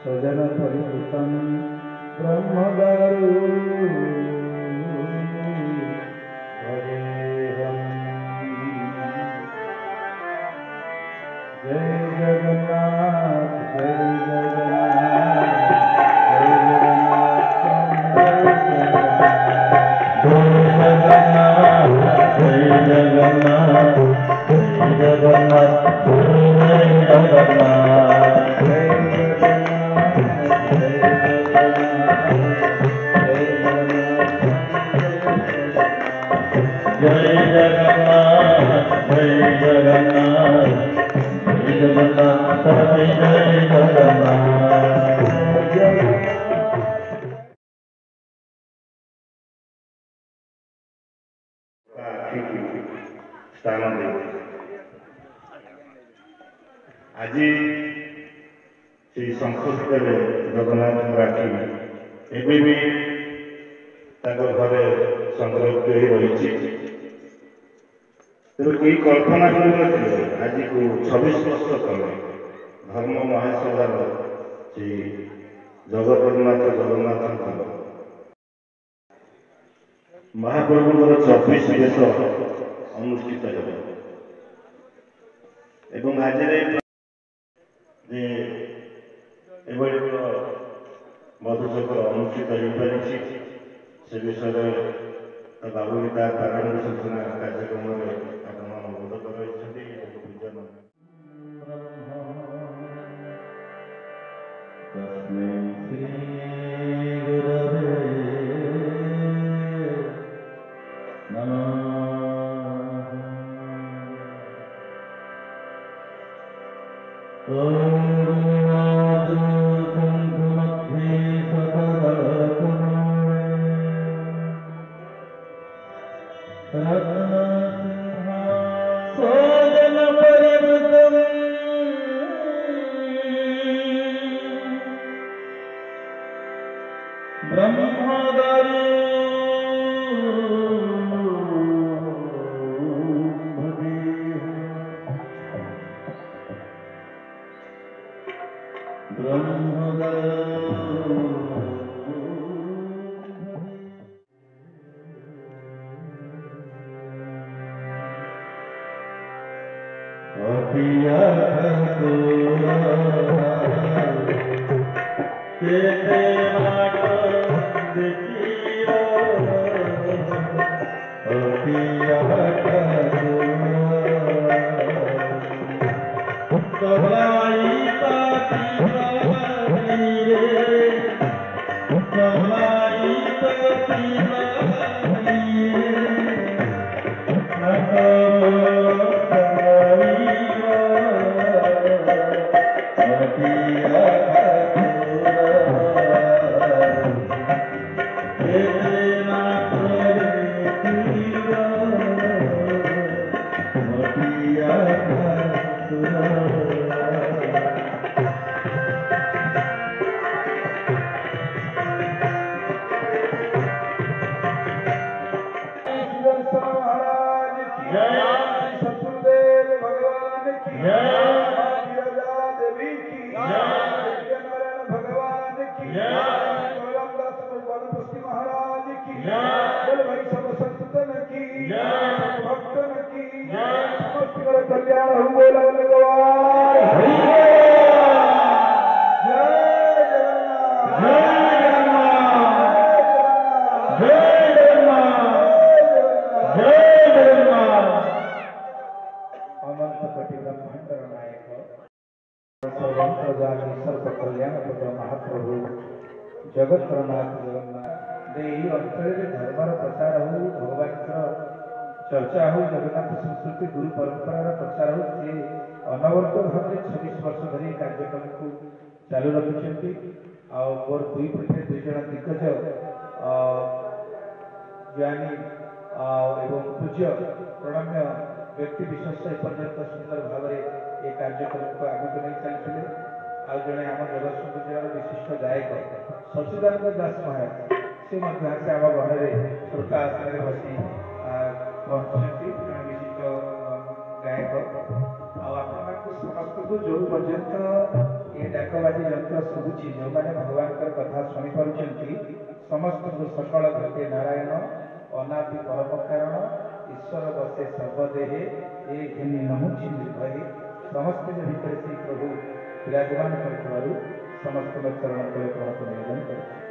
स्वजन परिवृतं ब्रह्मगारु हरेहम्। जय जगन्नाथ जय जगन्नाथ जय जगन्नाथ जय जगन्नाथ जय जगन्नाथ आज से संस्कृत जगन्नाथ राखी एवं भी घरे संग्रहित रही कोई कल्पना कर आज को 26 वर्ष तले धर्म महासभार से जगन्नाथ महाप्रभुर 24 देश अनुष्ठित एवं आज मधुचक्र अनुष्ठित हो पारी से विषय बाबूदा प्रारंभ सूचना कार्यक्रम अनुरोध कर महाप्रभु जगतनाथ जगन्नाथ अंचल धर्मर प्रचार हो भगवान चर्चा हो जगन्नाथ संस्कृति गुरु परंपरार प्रचार हो सी अनवरत भाव 26 वर्ष धरी कार्यक्रम को चालू रखिंट मोर दुई पटे दुई जन दिग्गज ज्ञानी एवं पूज्य प्रणम्य व्यक्ति विशेष पर्यंत सुंदर भाव में कार्यक्रम को आगे नहीं चलते आज जड़े आम जगतसिंहपुर जिलार विशिष्ट गायक सचिदानंद दास महाराज से आम घर श्रोता आसन में बसी पहुंची विशिष्ट गायक आप समस्त को जो पर्यंत ये ଡାକବାଜି ଯନ୍ତ୍ର ଶୁଭୁଛି ଯେଉଁମାନେ ଭଗବାନଙ୍କର କଥା ଶୁଣିପାରୁଛନ୍ତି ସମସ୍ତଙ୍କୁ ସକଳ ଭକ୍ତି ନାରାୟଣ ଅନାଦି ପରମ କାରଣ ଈଶ୍ୱର ବସେ ସର୍ବଦେହେ ଏ ଘେନି ନହୁଛି ନିର୍ଭୟେ ସମସ୍ତଙ୍କ ଭିତରେ ଶ୍ରୀ ପ୍ରଭୁ ବିରାଜମାନ କରିଥିବାରୁ ସମସ୍ତଙ୍କ ଚରଣ ତଳେ ପ୍ରଣତ ନିବେଦନ କରୁଛି।